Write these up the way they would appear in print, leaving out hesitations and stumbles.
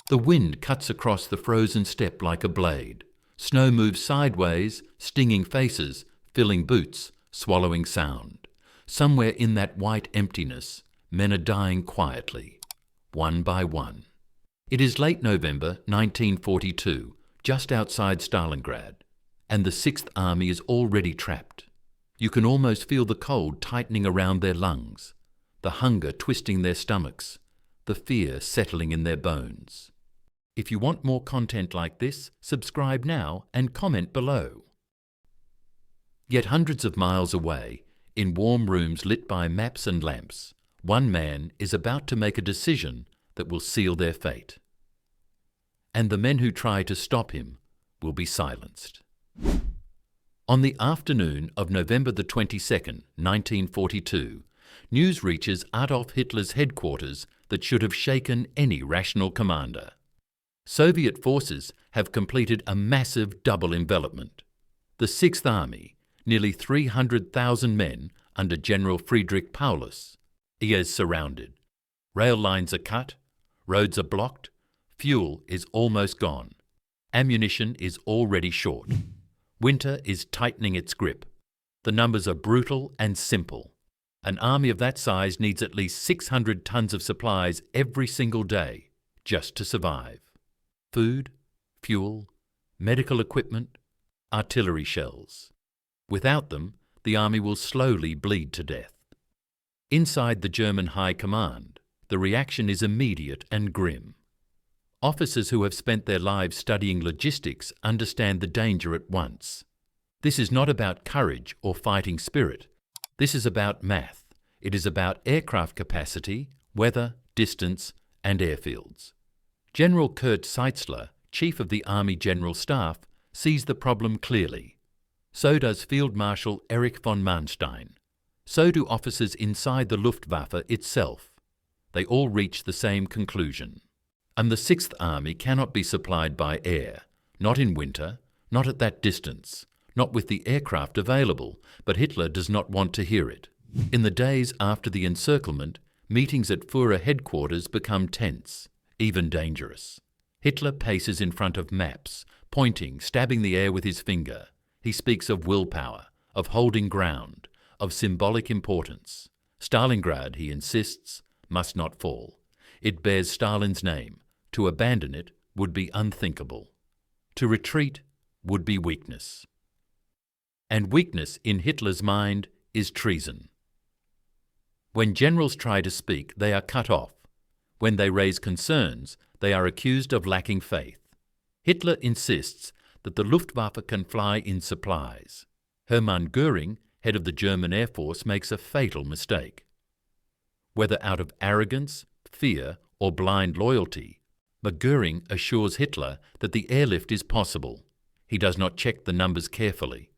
The wind cuts across the frozen steppe like a blade. Snow moves sideways, stinging faces, filling boots, swallowing sound. Somewhere in that white emptiness, men are dying quietly, one by one. It is late November 1942, just outside Stalingrad, and the Sixth Army is already trapped. You can almost feel the cold tightening around their lungs, the hunger twisting their stomachs, the fear settling in their bones. If you want more content like this, subscribe now and comment below. Yet hundreds of miles away, in warm rooms lit by maps and lamps, one man is about to make a decision that will seal their fate. And the men who try to stop him will be silenced. On the afternoon of November the 22nd, 1942, news reaches Adolf Hitler's headquarters that should have shaken any rational commander. Soviet forces have completed a massive double envelopment. The Sixth Army, nearly 300,000 men under General Friedrich Paulus, is surrounded. Rail lines are cut, roads are blocked, fuel is almost gone. Ammunition is already short. Winter is tightening its grip. The numbers are brutal and simple. An army of that size needs at least 600 tons of supplies every single day just to survive. Food, fuel, medical equipment, artillery shells. Without them, the army will slowly bleed to death. Inside the German High Command, the reaction is immediate and grim. Officers who have spent their lives studying logistics understand the danger at once. This is not about courage or fighting spirit. This is about math. It is about aircraft capacity, weather, distance, and airfields. General Kurt Zeitzler, Chief of the Army General Staff, sees the problem clearly. So does Field Marshal Erich von Manstein. So do officers inside the Luftwaffe itself. They all reach the same conclusion. And the Sixth Army cannot be supplied by air, not in winter, not at that distance, not with the aircraft available, but Hitler does not want to hear it. In the days after the encirclement, meetings at Führer headquarters become tense, even dangerous. Hitler paces in front of maps, pointing, stabbing the air with his finger. He speaks of willpower, of holding ground, of symbolic importance. Stalingrad, he insists, must not fall. It bears Stalin's name. To abandon it would be unthinkable. To retreat would be weakness. And weakness in Hitler's mind is treason. When generals try to speak, they are cut off. When they raise concerns, they are accused of lacking faith. Hitler insists that the Luftwaffe can fly in supplies. Hermann Göring, head of the German Air Force, makes a fatal mistake. Whether out of arrogance, fear, or blind loyalty, but Göring assures Hitler that the airlift is possible. He does not check the numbers carefully.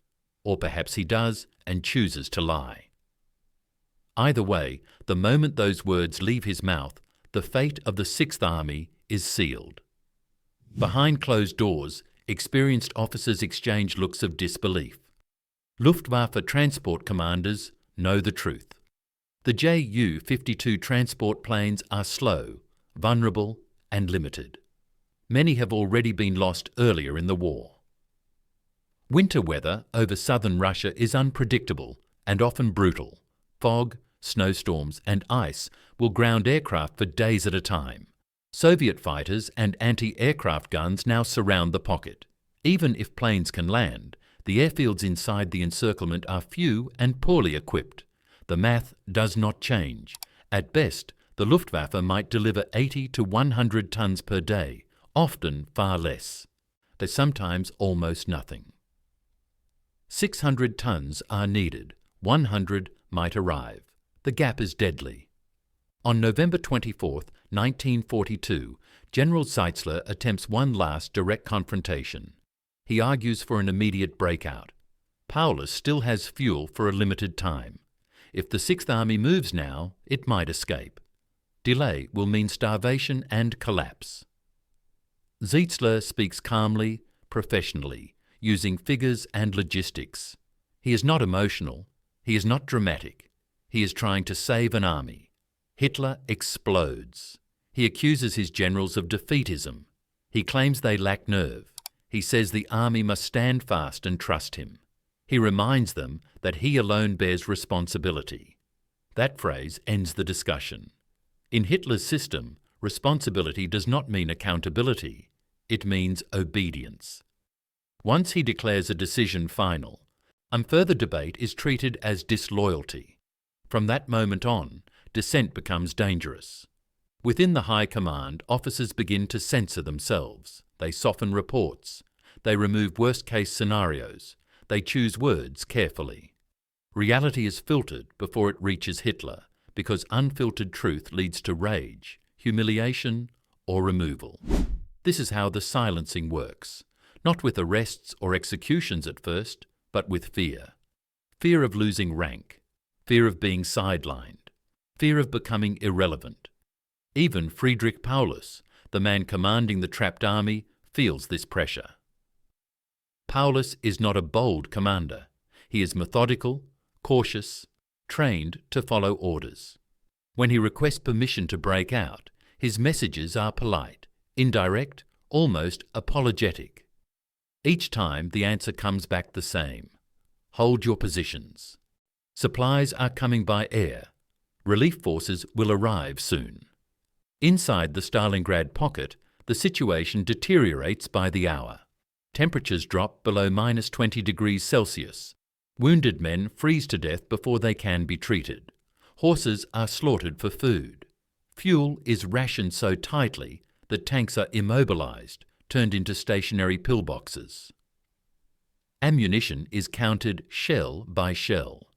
Or perhaps he does and chooses to lie. Either way, the moment those words leave his mouth, the fate of the Sixth Army is sealed. Behind closed doors, experienced officers exchange looks of disbelief. Luftwaffe transport commanders know the truth. The Ju-52 transport planes are slow, vulnerable, and limited. Many have already been lost earlier in the war. Winter weather over southern Russia is unpredictable and often brutal. Fog, snowstorms, and ice will ground aircraft for days at a time. Soviet fighters and anti-aircraft guns now surround the pocket. Even if planes can land, the airfields inside the encirclement are few and poorly equipped. The math does not change. At best, the Luftwaffe might deliver 80 to 100 tons per day, often far less. There's sometimes almost nothing. 600 tons are needed. 100 might arrive. The gap is deadly. On November 24, 1942, General Zeitzler attempts one last direct confrontation. He argues for an immediate breakout. Paulus still has fuel for a limited time. If the Sixth Army moves now, it might escape. Delay will mean starvation and collapse. Zeitzler speaks calmly, professionally, using figures and logistics. He is not emotional. He is not dramatic. He is trying to save an army. Hitler explodes. He accuses his generals of defeatism. He claims they lack nerve. He says the army must stand fast and trust him. He reminds them that he alone bears responsibility. That phrase ends the discussion. In Hitler's system, responsibility does not mean accountability. It means obedience. Once he declares a decision final, further debate is treated as disloyalty. From that moment on, dissent becomes dangerous. Within the high command, officers begin to censor themselves. They soften reports. They remove worst-case scenarios. They choose words carefully. Reality is filtered before it reaches Hitler, because unfiltered truth leads to rage, humiliation, or removal. This is how the silencing works, not with arrests or executions at first, but with fear. Fear of losing rank, fear of being sidelined, fear of becoming irrelevant. Even Friedrich Paulus, the man commanding the trapped army, feels this pressure. Paulus is not a bold commander. He is methodical, cautious, trained to follow orders. When he requests permission to break out, his messages are polite, indirect, almost apologetic. Each time the answer comes back the same. Hold your positions. Supplies are coming by air. Relief forces will arrive soon. Inside the Stalingrad pocket, the situation deteriorates by the hour. Temperatures drop below -20 degrees Celsius. Wounded men freeze to death before they can be treated. Horses are slaughtered for food. Fuel is rationed so tightly that tanks are immobilized, turned into stationary pillboxes. Ammunition is counted shell by shell.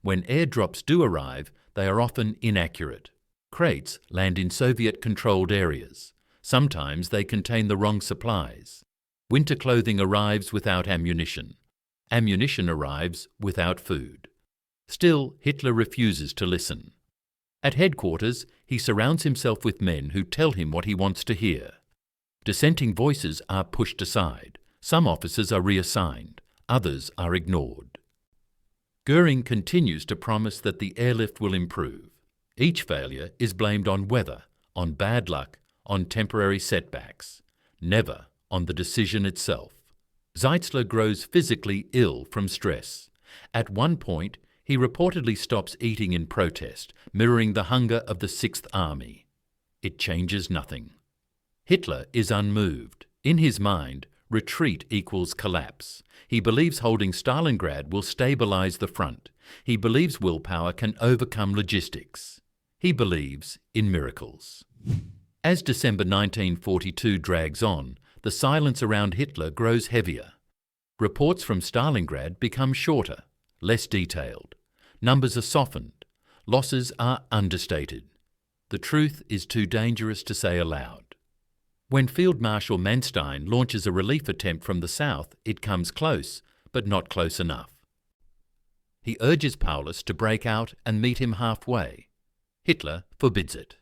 When airdrops do arrive, they are often inaccurate. Crates land in Soviet-controlled areas. Sometimes they contain the wrong supplies. Winter clothing arrives without ammunition. Ammunition arrives without food. Still, Hitler refuses to listen. At headquarters, he surrounds himself with men who tell him what he wants to hear. Dissenting voices are pushed aside. Some officers are reassigned. Others are ignored. Goering continues to promise that the airlift will improve. Each failure is blamed on weather, on bad luck, on temporary setbacks, never on the decision itself. Zeitzler grows physically ill from stress. At one point, he reportedly stops eating in protest, mirroring the hunger of the Sixth Army. It changes nothing. Hitler is unmoved. In his mind, retreat equals collapse. He believes holding Stalingrad will stabilize the front. He believes willpower can overcome logistics. He believes in miracles. As December 1942 drags on, the silence around Hitler grows heavier. Reports from Stalingrad become shorter, less detailed. Numbers are softened. Losses are understated. The truth is too dangerous to say aloud. When Field Marshal Manstein launches a relief attempt from the south, it comes close, but not close enough. He urges Paulus to break out and meet him halfway. Hitler forbids it.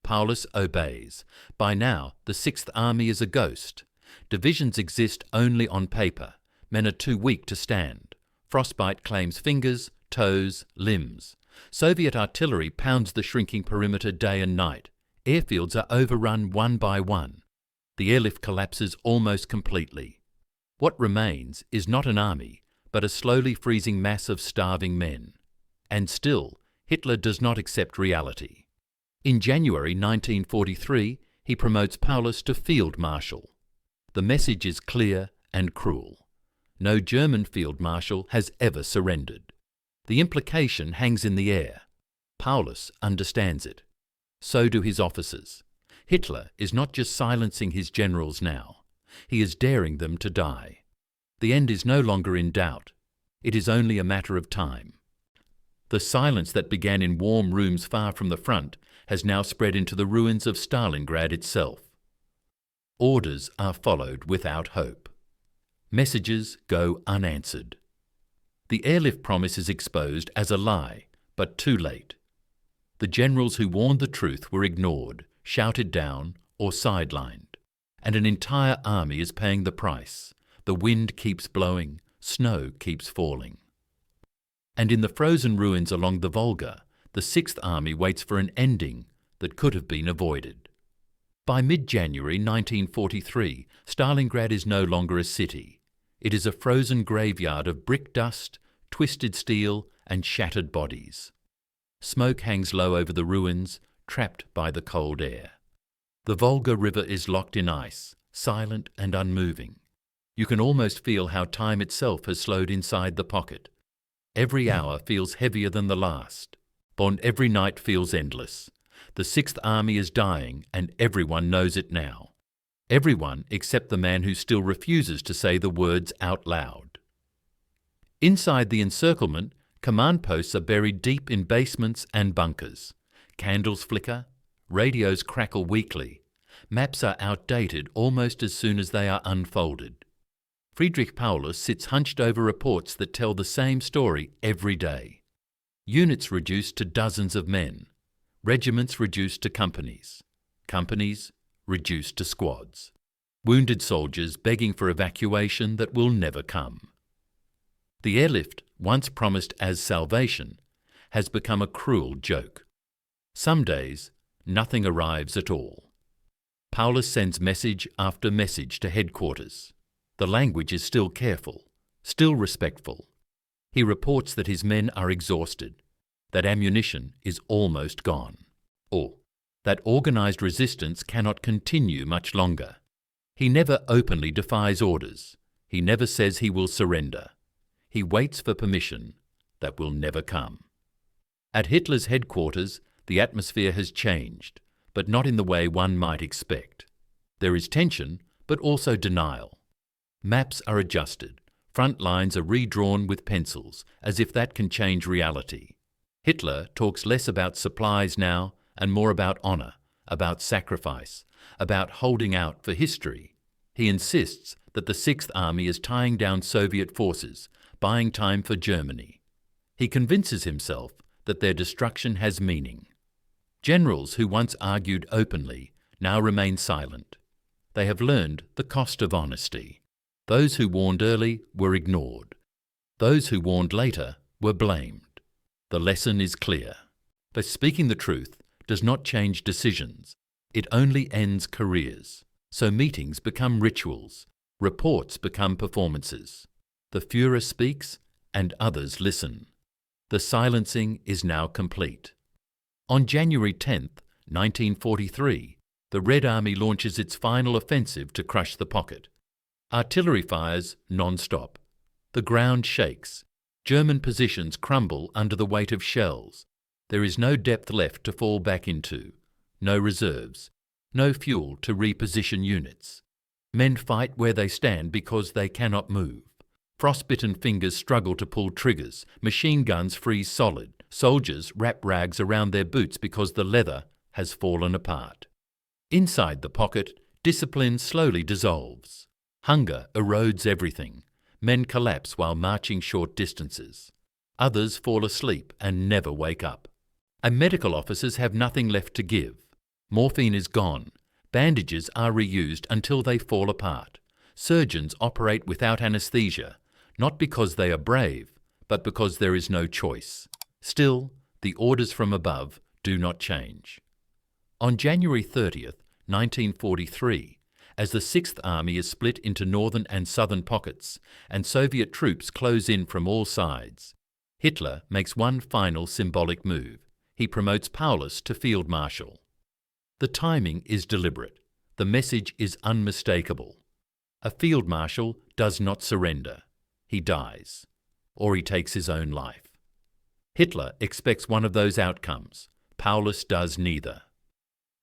Paulus obeys. By now, the Sixth Army is a ghost. Divisions exist only on paper. Men are too weak to stand. Frostbite claims fingers, toes, limbs. Soviet artillery pounds the shrinking perimeter day and night. Airfields are overrun one by one. The airlift collapses almost completely. What remains is not an army, but a slowly freezing mass of starving men. And still, Hitler does not accept reality. In January 1943, he promotes Paulus to Field Marshal. The message is clear and cruel. No German Field Marshal has ever surrendered. The implication hangs in the air. Paulus understands it. So do his officers. Hitler is not just silencing his generals now. He is daring them to die. The end is no longer in doubt. It is only a matter of time. The silence that began in warm rooms far from the front has now spread into the ruins of Stalingrad itself. Orders are followed without hope. Messages go unanswered. The airlift promise is exposed as a lie, but too late. The generals who warned the truth were ignored, shouted down, or sidelined. And an entire army is paying the price. The wind keeps blowing, snow keeps falling. And in the frozen ruins along the Volga, the Sixth Army waits for an ending, that could have been avoided. By mid-January 1943, Stalingrad is no longer a city. It is a frozen graveyard of brick dust, twisted steel, and shattered bodies. Smoke hangs low over the ruins, trapped by the cold air. The Volga River is locked in ice, silent and unmoving. You can almost feel how time itself has slowed inside the pocket. Every hour feels heavier than the last. Bond every night feels endless. The Sixth Army is dying, and everyone knows it now. Everyone except the man who still refuses to say the words out loud. Inside the encirclement, command posts are buried deep in basements and bunkers. Candles flicker, radios crackle weakly. Maps are outdated almost as soon as they are unfolded. Friedrich Paulus sits hunched over reports that tell the same story every day. Units reduced to dozens of men. Regiments reduced to companies. Companies reduced to squads. Wounded soldiers begging for evacuation that will never come. The airlift, once promised as salvation, has become a cruel joke. Some days, nothing arrives at all. Paulus sends message after message to headquarters. The language is still careful, still respectful. He reports that his men are exhausted, that ammunition is almost gone, or that organised resistance cannot continue much longer. He never openly defies orders. He never says he will surrender. He waits for permission that will never come. At Hitler's headquarters, the atmosphere has changed, but not in the way one might expect. There is tension, but also denial. Maps are adjusted. Front lines are redrawn with pencils, as if that can change reality. Hitler talks less about supplies now and more about honour, about sacrifice, about holding out for history. He insists that the Sixth Army is tying down Soviet forces, buying time for Germany. He convinces himself that their destruction has meaning. Generals who once argued openly now remain silent. They have learned the cost of honesty. Those who warned early were ignored. Those who warned later were blamed. The lesson is clear. But speaking the truth does not change decisions. It only ends careers. So meetings become rituals. Reports become performances. The Führer speaks and others listen. The silencing is now complete. On January 10, 1943, the Red Army launches its final offensive to crush the pocket. Artillery fires non-stop. The ground shakes. German positions crumble under the weight of shells. There is no depth left to fall back into, no reserves, no fuel to reposition units. Men fight where they stand because they cannot move. Frostbitten fingers struggle to pull triggers. Machine guns freeze solid. Soldiers wrap rags around their boots because the leather has fallen apart. Inside the pocket, discipline slowly dissolves. Hunger erodes everything. Men collapse while marching short distances. Others fall asleep and never wake up. And medical officers have nothing left to give. Morphine is gone. Bandages are reused until they fall apart. Surgeons operate without anesthesia, not because they are brave, but because there is no choice. Still, the orders from above do not change. On January 30th, 1943, as the Sixth Army is split into northern and southern pockets, and Soviet troops close in from all sides, Hitler makes one final symbolic move. He promotes Paulus to Field Marshal. The timing is deliberate. The message is unmistakable. A Field Marshal does not surrender. He dies. Or he takes his own life. Hitler expects one of those outcomes. Paulus does neither.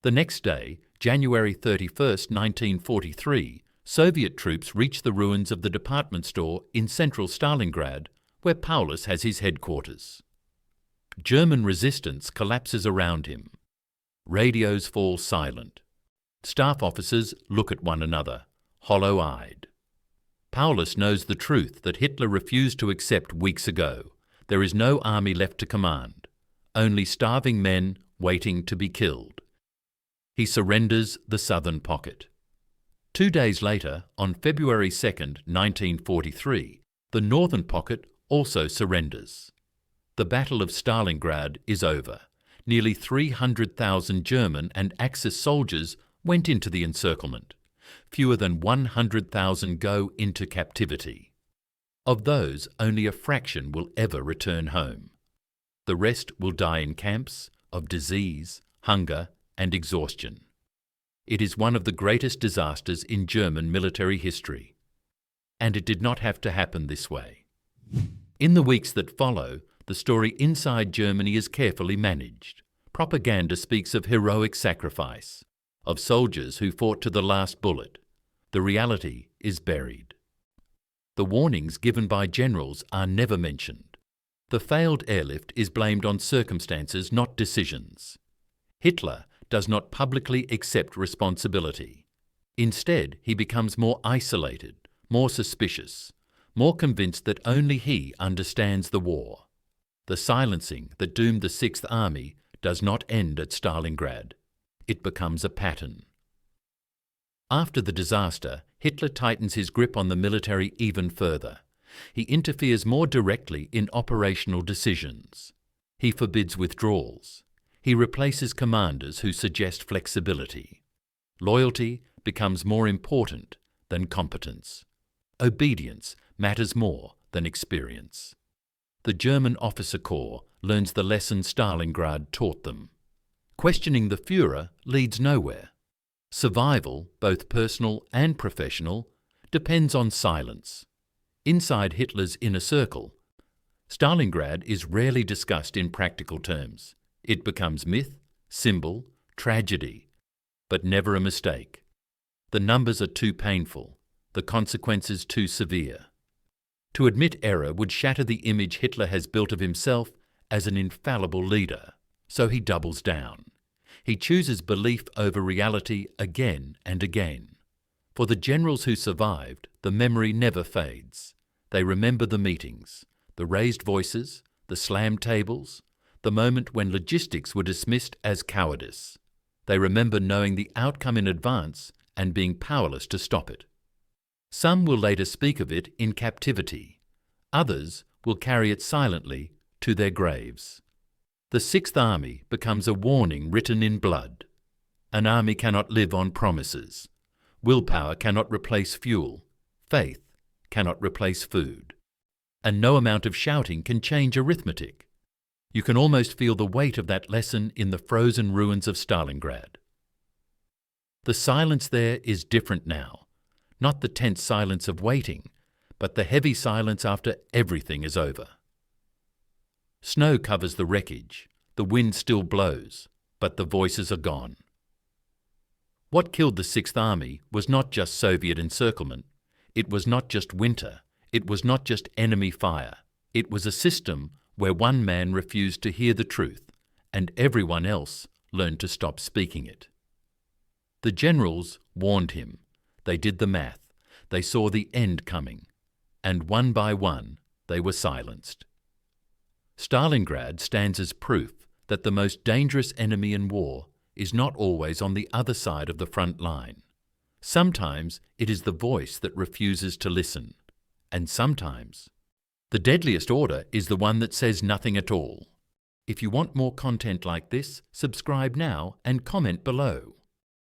The next day, January 31st, 1943, Soviet troops reach the ruins of the department store in central Stalingrad, where Paulus has his headquarters. German resistance collapses around him. Radios fall silent. Staff officers look at one another, hollow-eyed. Paulus knows the truth that Hitler refused to accept weeks ago. There is no army left to command, only starving men waiting to be killed. He surrenders the southern pocket. 2 days later, on February 2nd, 1943, the northern pocket also surrenders. The Battle of Stalingrad is over. Nearly 300,000 German and Axis soldiers went into the encirclement. Fewer than 100,000 go into captivity. Of those, only a fraction will ever return home. The rest will die in camps of disease, hunger, and exhaustion. It is one of the greatest disasters in German military history. And it did not have to happen this way. In the weeks that follow, the story inside Germany is carefully managed. Propaganda speaks of heroic sacrifice, of soldiers who fought to the last bullet. The reality is buried. The warnings given by generals are never mentioned. The failed airlift is blamed on circumstances, not decisions. Hitler does not publicly accept responsibility. Instead, he becomes more isolated, more suspicious, more convinced that only he understands the war. The silencing that doomed the Sixth Army does not end at Stalingrad. It becomes a pattern. After the disaster, Hitler tightens his grip on the military even further. He interferes more directly in operational decisions. He forbids withdrawals. He replaces commanders who suggest flexibility. Loyalty becomes more important than competence. Obedience matters more than experience. The German officer corps learns the lesson Stalingrad taught them. Questioning the Führer leads nowhere. Survival, both personal and professional, depends on silence. Inside Hitler's inner circle, Stalingrad is rarely discussed in practical terms. It becomes myth, symbol, tragedy, but never a mistake. The numbers are too painful, the consequences too severe. To admit error would shatter the image Hitler has built of himself as an infallible leader, so he doubles down. He chooses belief over reality again and again. For the generals who survived, the memory never fades. They remember the meetings, the raised voices, the slammed tables, the moment when logistics were dismissed as cowardice. They remember knowing the outcome in advance and being powerless to stop it. Some will later speak of it in captivity. Others will carry it silently to their graves. The Sixth Army becomes a warning written in blood. An army cannot live on promises. Willpower cannot replace fuel. Faith cannot replace food. And no amount of shouting can change arithmetic. You can almost feel the weight of that lesson in the frozen ruins of Stalingrad. The silence there is different now. Not the tense silence of waiting, but the heavy silence after everything is over. Snow covers the wreckage, the wind still blows, but the voices are gone. What killed the Sixth Army was not just Soviet encirclement, it was not just winter, it was not just enemy fire, it was a system where one man refused to hear the truth, and everyone else learned to stop speaking it. The generals warned him. They did the math. They saw the end coming. And one by one, they were silenced. Stalingrad stands as proof that the most dangerous enemy in war is not always on the other side of the front line. Sometimes it is the voice that refuses to listen. And sometimes the deadliest order is the one that says nothing at all. If you want more content like this, subscribe now and comment below.